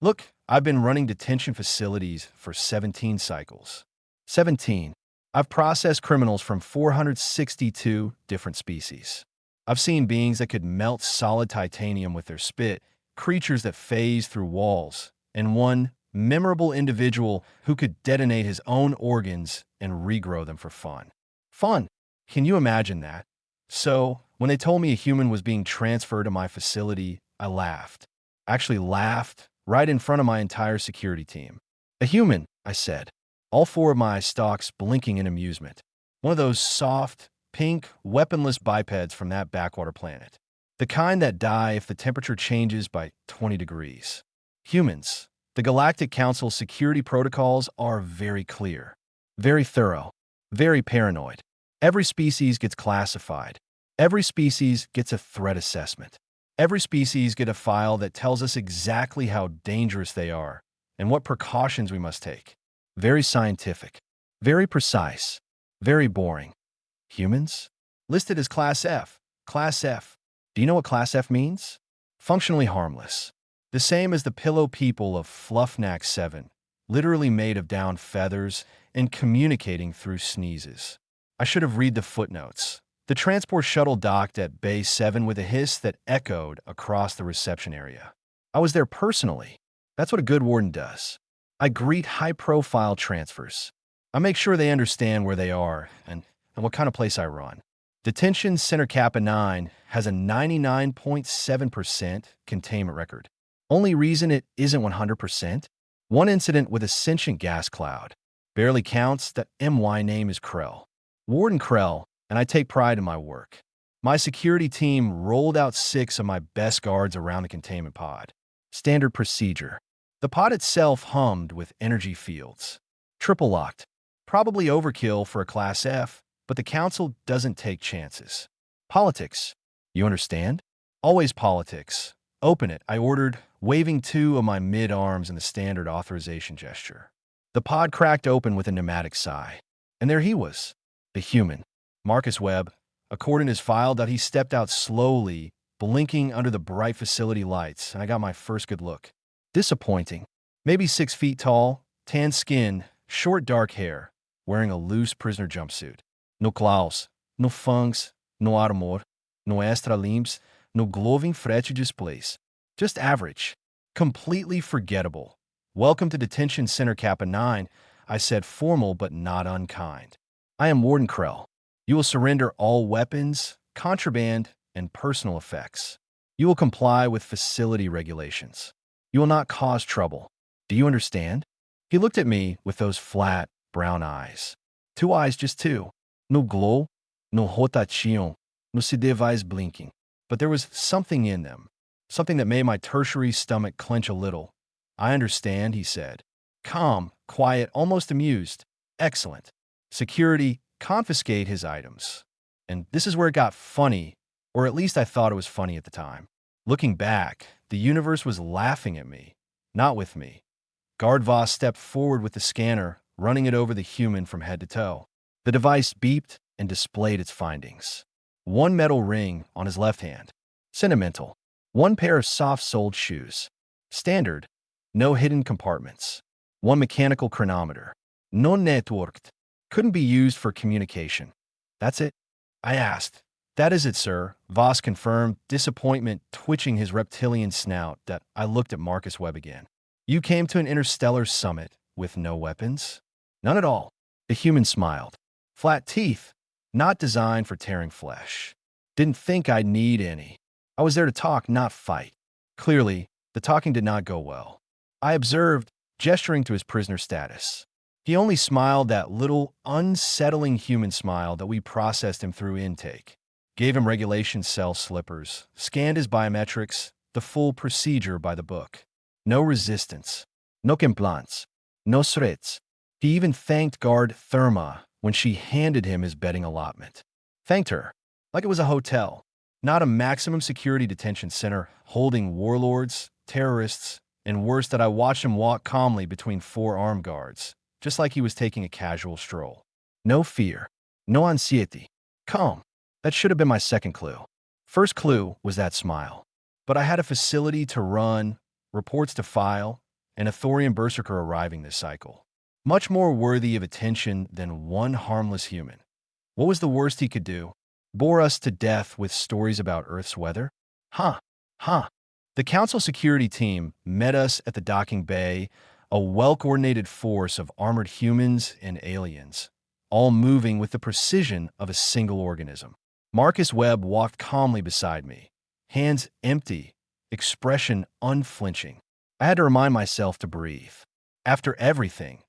Look, I've been running detention facilities for 17 cycles. 17. I've processed criminals from 462 different species. I've seen beings that could melt solid titanium with their spit, creatures that phase through walls, and one memorable individual who could detonate his own organs and regrow them for fun. Fun! Can you imagine that? So, when they told me a human was being transferred to my facility, I laughed. Actually laughed right in front of my entire security team. A human, I said. All four of my stalks blinking in amusement. One of those soft, pink, weaponless bipeds from that backwater planet. The kind that die if the temperature changes by 20 degrees. Humans. The Galactic Council's security protocols are very clear, very thorough, very paranoid. Every species gets classified. Every species gets a threat assessment. Every species gets a file that tells us exactly how dangerous they are and what precautions we must take. Very scientific, very precise, very boring. Humans? Listed as Class F. Class F. Do you know what Class F means? Functionally harmless. The same as the pillow people of Fluffnack 7, literally made of down feathers and communicating through sneezes. I should have read the footnotes. The transport shuttle docked at Bay 7 with a hiss that echoed across the reception area. I was there personally. That's what a good warden does. I greet high-profile transfers. I make sure they understand where they are and what kind of place I run. Detention Center Kappa 9 has a 99.7% containment record. Only reason it isn't 100%? One incident with a sentient gas cloud. Barely counts that MY name is Krell. Warden Krell, and I take pride in my work. My security team rolled out 6 of my best guards around the containment pod. Standard procedure. The pod itself hummed with energy fields. Triple locked. Probably overkill for a Class F, but the council doesn't take chances. Politics. You understand? Always politics. Open it, I ordered, waving 2 of my mid-arms in the standard authorization gesture. The pod cracked open with a pneumatic sigh. And there he was. The human. Marcus Webb. According to his file, he stepped out slowly, blinking under the bright facility lights, and I got my first good look. Disappointing. Maybe 6 feet tall, tan skin, short dark hair, wearing a loose prisoner jumpsuit. No claws, no fangs, no armor, no extra limbs, no glowing frete displays. Just average. Completely forgettable. Welcome to Detention Center Kappa 9, I said, formal but not unkind. I am Warden Krell. You will surrender all weapons, contraband, and personal effects. You will comply with facility regulations. You will not cause trouble. Do you understand? He looked at me with those flat, brown eyes. 2 eyes, just 2. No glow, no rotation, no se devais blinking. But there was something in them, something that made my tertiary stomach clench a little. I understand, he said. Calm, quiet, almost amused. Excellent. Security, confiscate his items. And this is where it got funny, or at least I thought it was funny at the time. Looking back, the universe was laughing at me, not with me. Guard Voss stepped forward with the scanner, running it over the human from head to toe. The device beeped and displayed its findings. 1 metal ring on his left hand. Sentimental. 1 pair of soft-soled shoes. Standard. No hidden compartments. 1 mechanical chronometer. No networked. Couldn't be used for communication. That's it? I asked. That is it, sir, Voss confirmed, disappointment twitching his reptilian snout. That I looked at Marcus Webb again. You came to an interstellar summit with no weapons? None at all. The human smiled. Flat teeth. Not designed for tearing flesh. Didn't think I'd need any. I was there to talk, not fight. Clearly, the talking did not go well. I observed, gesturing to his prisoner status. He only smiled that little, unsettling human smile that we processed him through intake. Gave him regulation cell slippers, scanned his biometrics, the full procedure by the book. No resistance. No implants. No threats. He even thanked guard Therma when she handed him his bedding allotment. Thanked her, like it was a hotel, not a maximum security detention center holding warlords, terrorists, and worse that I watched him walk calmly between 4 armed guards, just like he was taking a casual stroll. No fear. No anxiety. Calm. That should have been my second clue. First clue was that smile. But I had a facility to run, reports to file, and a Thorian berserker arriving this cycle. Much more worthy of attention than one harmless human. What was the worst he could do? Bore us to death with stories about Earth's weather? Huh. The Council security team met us at the docking bay, a well-coordinated force of armored humans and aliens, all moving with the precision of a single organism. Marcus Webb walked calmly beside me, hands empty, expression unflinching. I had to remind myself to breathe. After everything,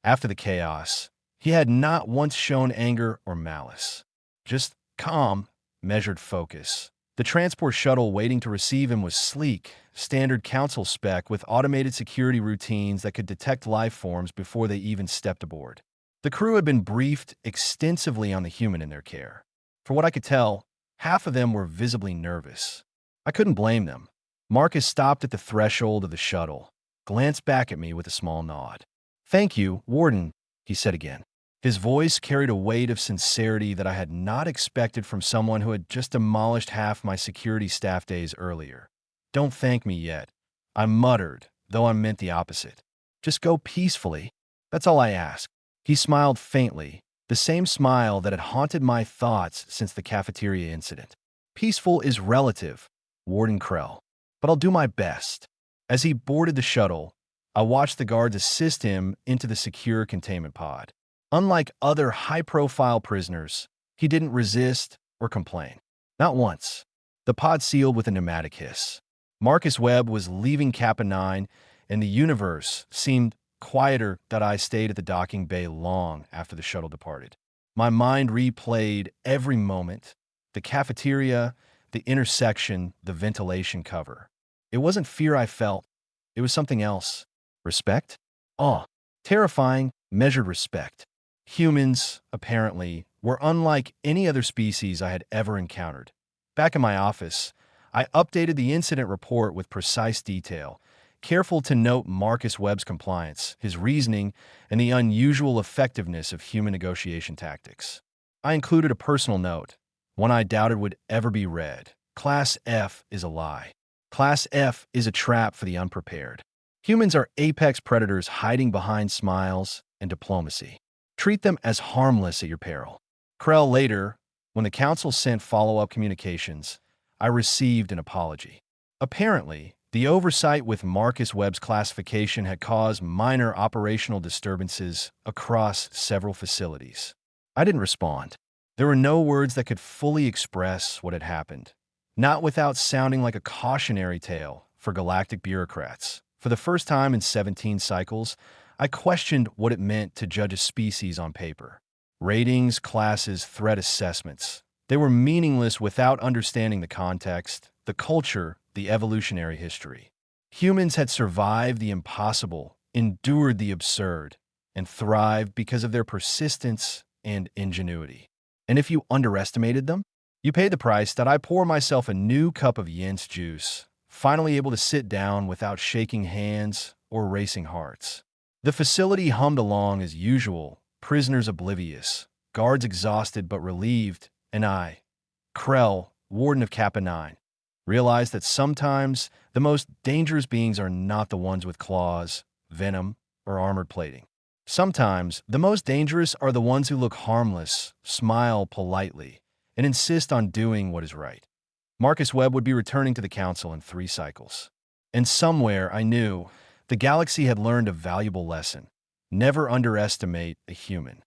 after the chaos, he had not once shown anger or malice. Just calm, measured focus. The transport shuttle waiting to receive him was sleek, standard council spec with automated security routines that could detect life forms before they even stepped aboard. The crew had been briefed extensively on the human in their care. For what I could tell, half of them were visibly nervous. I couldn't blame them. Marcus stopped at the threshold of the shuttle, glanced back at me with a small nod. "Thank you, Warden," he said again. His voice carried a weight of sincerity that I had not expected from someone who had just demolished half my security staff days earlier. "Don't thank me yet," I muttered, though I meant the opposite. "Just go peacefully. That's all I ask." He smiled faintly, the same smile that had haunted my thoughts since the cafeteria incident. "Peaceful is relative, Warden Krell, but I'll do my best." As he boarded the shuttle, I watched the guards assist him into the secure containment pod. Unlike other high-profile prisoners, he didn't resist or complain. Not once. The pod sealed with a pneumatic hiss. Marcus Webb was leaving Kappa 9, and the universe seemed quieter that I stayed at the docking bay long after the shuttle departed. My mind replayed every moment. The cafeteria, the intersection, the ventilation cover. It wasn't fear I felt. It was something else. Respect? Awe. Terrifying, measured respect. Humans, apparently, were unlike any other species I had ever encountered. Back in my office, I updated the incident report with precise detail, careful to note Marcus Webb's compliance, his reasoning, and the unusual effectiveness of human negotiation tactics. I included a personal note, one I doubted would ever be read. Class F is a lie. Class F is a trap for the unprepared. Humans are apex predators hiding behind smiles and diplomacy. Treat them as harmless at your peril. Krell later, when the council sent follow-up communications, I received an apology. Apparently, the oversight with Marcus Webb's classification had caused minor operational disturbances across several facilities. I didn't respond. There were no words that could fully express what had happened, not without sounding like a cautionary tale for galactic bureaucrats. For the first time in 17 cycles, I questioned what it meant to judge a species on paper. Ratings, classes, threat assessments. They were meaningless without understanding the context, the culture, the evolutionary history. Humans had survived the impossible, endured the absurd, and thrived because of their persistence and ingenuity. And if you underestimated them, you paid the price that I pour myself a new cup of Yin's juice, finally able to sit down without shaking hands or racing hearts. The facility hummed along as usual, prisoners oblivious, guards exhausted but relieved, and I, Krell, Warden of Kappa 9, realized that sometimes the most dangerous beings are not the ones with claws, venom, or armored plating. Sometimes the most dangerous are the ones who look harmless, smile politely, and insist on doing what is right. Marcus Webb would be returning to the Council in 3 cycles. And somewhere, I knew, the galaxy had learned a valuable lesson. Never underestimate a human.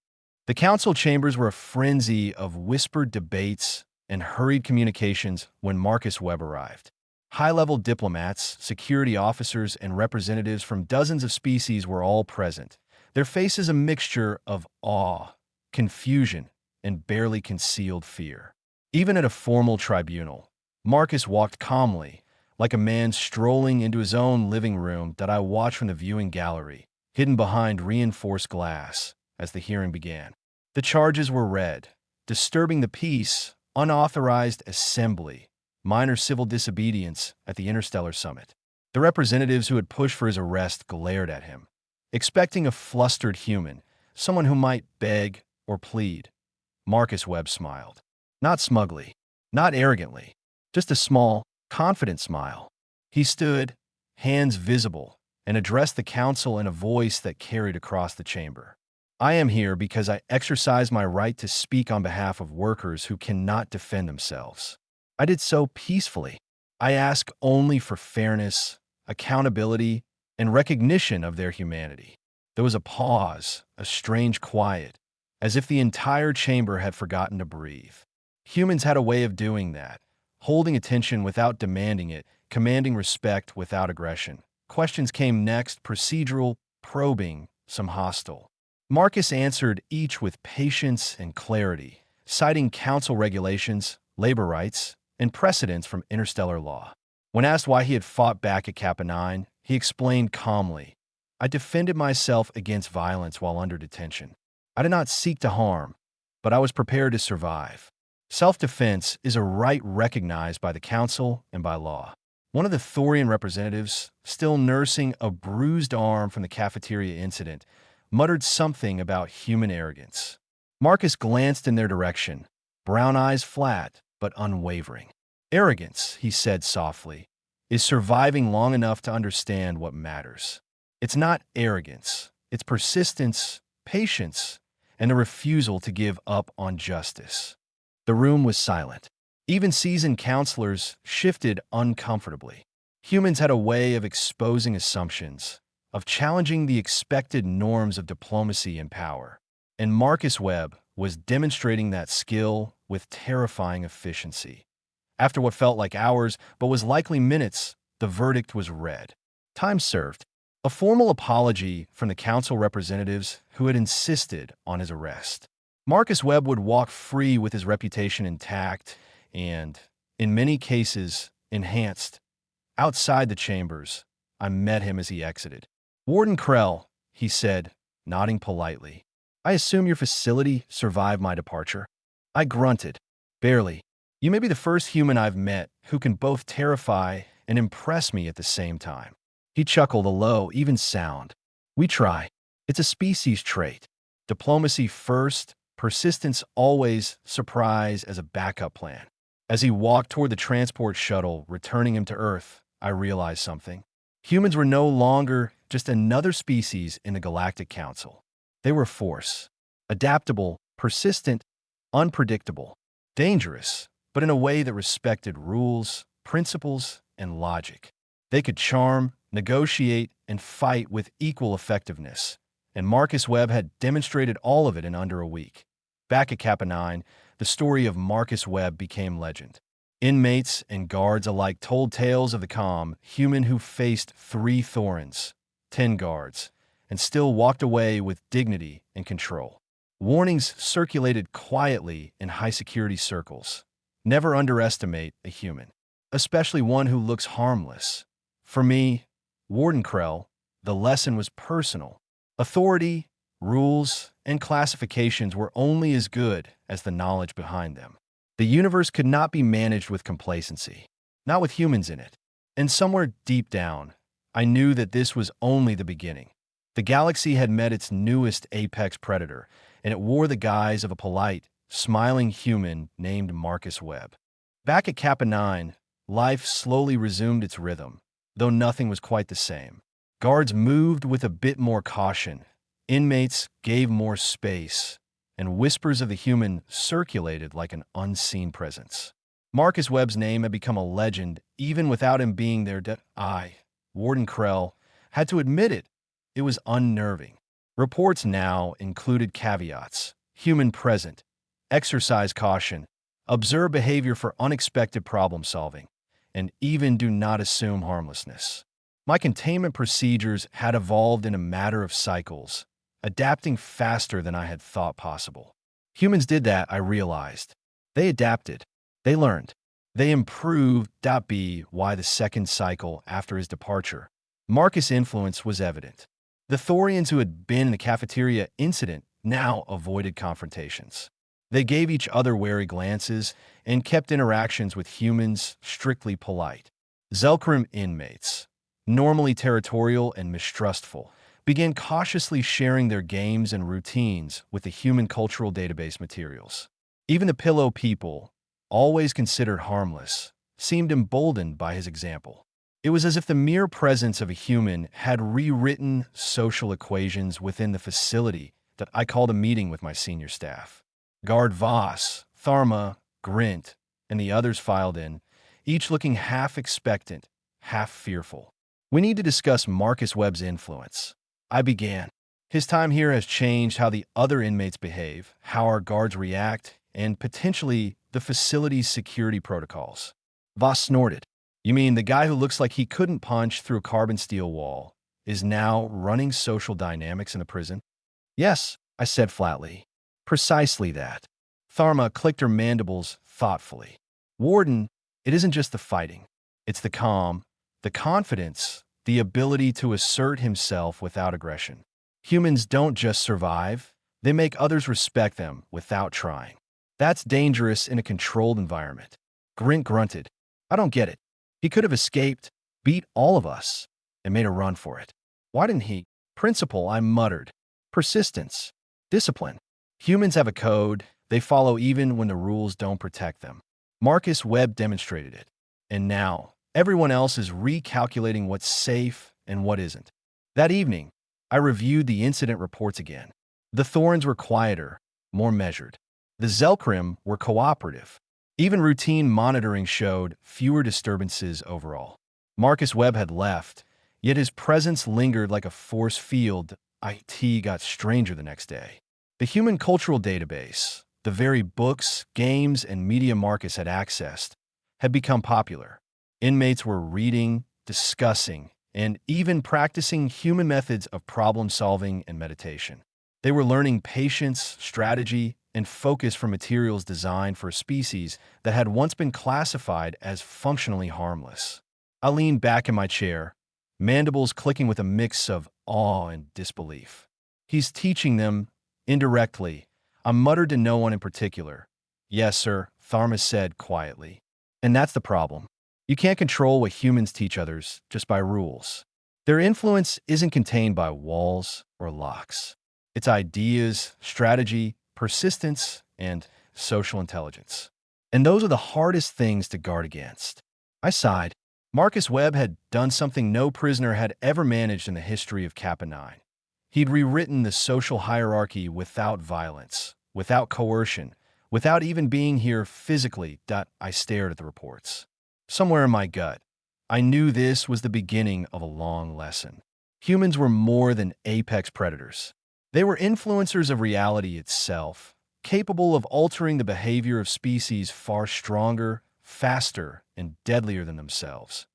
The Council chambers were a frenzy of whispered debates and hurried communications when Marcus Webb arrived. High-level diplomats, security officers, and representatives from dozens of species were all present, their faces a mixture of awe, confusion, and barely concealed fear. Even at a formal tribunal, Marcus walked calmly, like a man strolling into his own living room that I watched from the viewing gallery, hidden behind reinforced glass, as the hearing began. The charges were read: disturbing the peace, unauthorized assembly, minor civil disobedience at the Interstellar Summit. The representatives who had pushed for his arrest glared at him, expecting a flustered human, someone who might beg or plead. Marcus Webb smiled. Not smugly, not arrogantly, just a small, confident smile. He stood, hands visible, and addressed the council in a voice that carried across the chamber. I am here because I exercise my right to speak on behalf of workers who cannot defend themselves. I did so peacefully. I ask only for fairness, accountability, and recognition of their humanity. There was a pause, a strange quiet, as if the entire chamber had forgotten to breathe. Humans had a way of doing that, holding attention without demanding it, commanding respect without aggression. Questions came next, procedural, probing, some hostile. Marcus answered each with patience and clarity, citing council regulations, labor rights, and precedents from interstellar law. When asked why he had fought back at Kappa 9, he explained calmly, "I defended myself against violence while under detention. I did not seek to harm, but I was prepared to survive." Self-defense is a right recognized by the council and by law. One of the Thorian representatives, still nursing a bruised arm from the cafeteria incident, muttered something about human arrogance. Marcus glanced in their direction, brown eyes flat but unwavering. "Arrogance," he said softly, "is surviving long enough to understand what matters. It's not arrogance, it's persistence, patience, and the refusal to give up on justice." The room was silent. Even seasoned counselors shifted uncomfortably. Humans had a way of exposing assumptions, of challenging the expected norms of diplomacy and power. And Marcus Webb was demonstrating that skill with terrifying efficiency. After what felt like hours, but was likely minutes, the verdict was read. Time served. A formal apology from the council representatives who had insisted on his arrest. Marcus Webb would walk free with his reputation intact and, in many cases, enhanced. Outside the chambers, I met him as he exited. "Warden Krell," he said, nodding politely, "I assume your facility survived my departure." I grunted. "Barely. You may be the first human I've met who can both terrify and impress me at the same time." He chuckled, a low, even sound. "We try. It's a species trait. Diplomacy first, persistence always, surprise as a backup plan." As he walked toward the transport shuttle, returning him to Earth, I realized something. Humans were no longer just another species in the Galactic Council. They were a force. Adaptable, persistent, unpredictable. Dangerous, but in a way that respected rules, principles, and logic. They could charm, negotiate, and fight with equal effectiveness, and Marcus Webb had demonstrated all of it in under a week. Back at Kappa 9, the story of Marcus Webb became legend. Inmates and guards alike told tales of the calm human who faced 3 Thorns, 10 guards, and still walked away with dignity and control. Warnings circulated quietly in high-security circles. Never underestimate a human, especially one who looks harmless. For me, Warden Krell, the lesson was personal. Authority, rules, and classifications were only as good as the knowledge behind them. The universe could not be managed with complacency, not with humans in it. And somewhere deep down, I knew that this was only the beginning. The galaxy had met its newest apex predator, and it wore the guise of a polite, smiling human named Marcus Webb. Back at Kappa 9, life slowly resumed its rhythm, though nothing was quite the same. Guards moved with a bit more caution, inmates gave more space, and whispers of the human circulated like an unseen presence. Marcus Webb's name had become a legend even without him being there. I, Warden Krell, had to admit it. It was unnerving. Reports now included caveats: human present, exercise caution, observe behavior for unexpected problem solving, and even do not assume harmlessness. My containment procedures had evolved in a matter of cycles, adapting faster than I had thought possible. Humans did that, I realized. They adapted. They learned. They improved. B. Why the second cycle after his departure? Marcus' influence was evident. The Thorians who had been in the cafeteria incident now avoided confrontations. They gave each other wary glances and kept interactions with humans strictly polite. Zelkrim inmates, normally territorial and mistrustful, began cautiously sharing their games and routines with the human cultural database materials. Even the Pillow people, always considered harmless, seemed emboldened by his example. It was as if the mere presence of a human had rewritten social equations within the facility that I called a meeting with my senior staff. Guard Voss, Tharma, Grint, and the others filed in, each looking half expectant, half fearful. We need to discuss Marcus Webb's influence. I began. His time here has changed how the other inmates behave, how our guards react, and potentially the facility's security protocols. Voss snorted. You mean the guy who looks like he couldn't punch through a carbon steel wall is now running social dynamics in the prison? Yes, I said flatly. Precisely that. Tharma clicked her mandibles thoughtfully. Warden, it isn't just the fighting. It's the calm, the confidence, the ability to assert himself without aggression. Humans don't just survive, they make others respect them without trying. That's dangerous in a controlled environment. Grint grunted. I don't get it. He could have escaped, beat all of us, and made a run for it. Why didn't he? Principle, I muttered. Persistence. Discipline. Humans have a code they follow even when the rules don't protect them. Marcus Webb demonstrated it. And now, everyone else is recalculating what's safe and what isn't. That evening, I reviewed the incident reports again. The Thorns were quieter, more measured. The Zelkrim were cooperative. Even routine monitoring showed fewer disturbances overall. Marcus Webb had left, yet his presence lingered like a force field. IT got stranger the next day. The Human Cultural Database, the very books, games, and media Marcus had accessed, had become popular. Inmates were reading, discussing, and even practicing human methods of problem-solving and meditation. They were learning patience, strategy, and focus from materials designed for a species that had once been classified as functionally harmless. I leaned back in my chair, mandibles clicking with a mix of awe and disbelief. He's teaching them indirectly. I muttered to no one in particular. Yes, sir, Tharma said quietly. And that's the problem. You can't control what humans teach others just by rules. Their influence isn't contained by walls or locks. It's ideas, strategy, persistence, and social intelligence. And those are the hardest things to guard against. I sighed. Marcus Webb had done something no prisoner had ever managed in the history of Kappa 9. He'd rewritten the social hierarchy without violence, without coercion, without even being here physically. I stared at the reports. Somewhere in my gut, I knew this was the beginning of a long lesson. Humans were more than apex predators. They were influencers of reality itself, capable of altering the behavior of species far stronger, faster, and deadlier than themselves,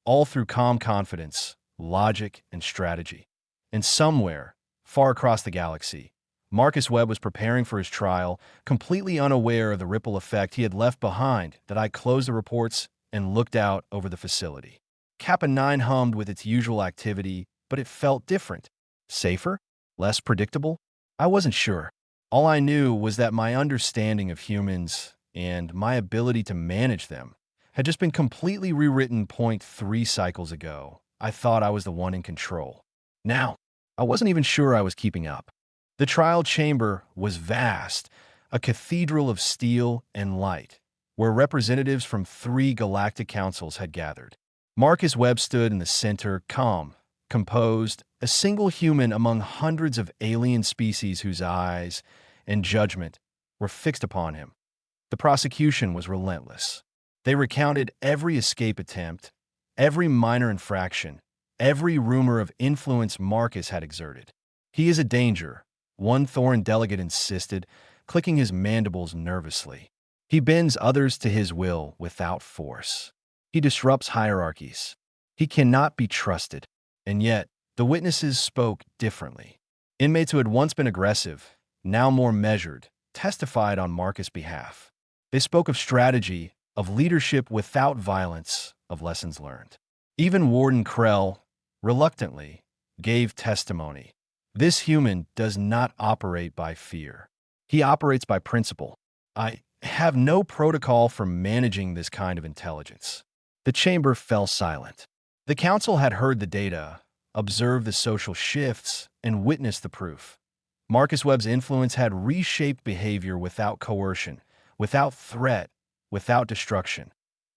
all through calm confidence, logic, and strategy. And somewhere, far across the galaxy, Marcus Webb was preparing for his trial, completely unaware of the ripple effect he had left behind. That I closed the reports and looked out over the facility. Kappa 9 hummed with its usual activity, but it felt different. Safer? Less predictable? I wasn't sure. All I knew was that my understanding of humans and my ability to manage them had just been completely rewritten 0.3 cycles ago. I thought I was the one in control. Now, I wasn't even sure I was keeping up. The trial chamber was vast, a cathedral of steel and light, where representatives from 3 galactic councils had gathered. Marcus Webb stood in the center, calm, composed, a single human among hundreds of alien species whose eyes and judgment were fixed upon him. The prosecution was relentless. They recounted every escape attempt, every minor infraction, every rumor of influence Marcus had exerted. He is a danger, one Thorn delegate insisted, clicking his mandibles nervously. He bends others to his will without force. He disrupts hierarchies. He cannot be trusted. And yet, the witnesses spoke differently. Inmates who had once been aggressive, now more measured, testified on Marcus' behalf. They spoke of strategy, of leadership without violence, of lessons learned. Even Warden Krell, reluctantly, gave testimony. This human does not operate by fear. He operates by principle. I have no protocol for managing this kind of intelligence. The chamber fell silent. The council had heard the data, observed the social shifts, and witnessed the proof. Marcus Webb's influence had reshaped behavior without coercion, without threat, without destruction.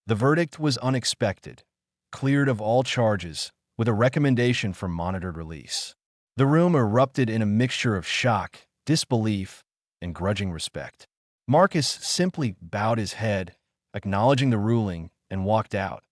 The verdict was unexpected, cleared of all charges, with a recommendation for monitored release. The room erupted in a mixture of shock, disbelief, and grudging respect. Marcus simply bowed his head, acknowledging the ruling, and walked out.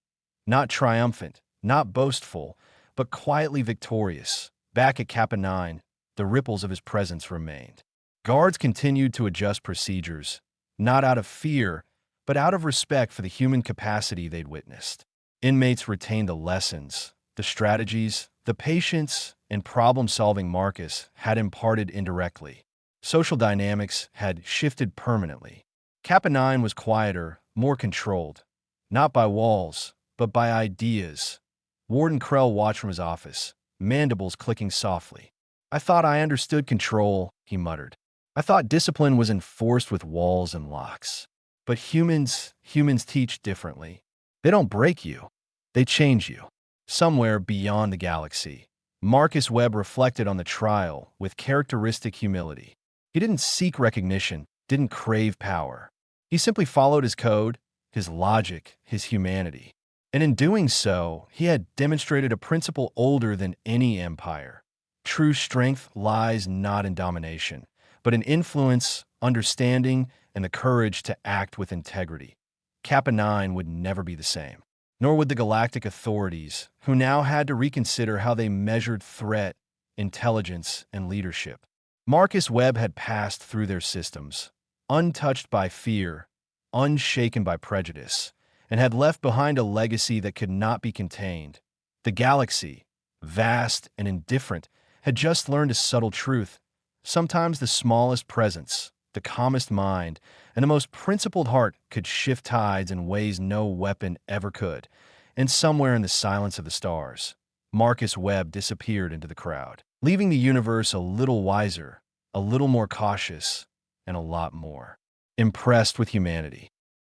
Not triumphant, not boastful, but quietly victorious. Back at Kappa 9, the ripples of his presence remained. Guards continued to adjust procedures, not out of fear, but out of respect for the human capacity they'd witnessed. Inmates retained the lessons, the strategies, the patience, and problem-solving Marcus had imparted indirectly. Social dynamics had shifted permanently. Kappa 9 was quieter, more controlled, not by walls, but by ideas. Warden Krell watched from his office, mandibles clicking softly. "I thought I understood control," he muttered. "I thought discipline was enforced with walls and locks. But humans teach differently. They don't break you. They change you." Somewhere beyond the galaxy, Marcus Webb reflected on the trial with characteristic humility. He didn't seek recognition, didn't crave power. He simply followed his code, his logic, his humanity. And in doing so, he had demonstrated a principle older than any empire. True strength lies not in domination, but in influence, understanding, and the courage to act with integrity. Kappa 9 would never be the same, nor would the galactic authorities, who now had to reconsider how they measured threat, intelligence, and leadership. Marcus Webb had passed through their systems, untouched by fear, unshaken by prejudice, and had left behind a legacy that could not be contained. The galaxy, vast and indifferent, had just learned a subtle truth. Sometimes the smallest presence, the calmest mind, and the most principled heart could shift tides in ways no weapon ever could. And somewhere in the silence of the stars, Marcus Webb disappeared into the crowd, leaving the universe a little wiser, a little more cautious, and a lot more impressed with humanity.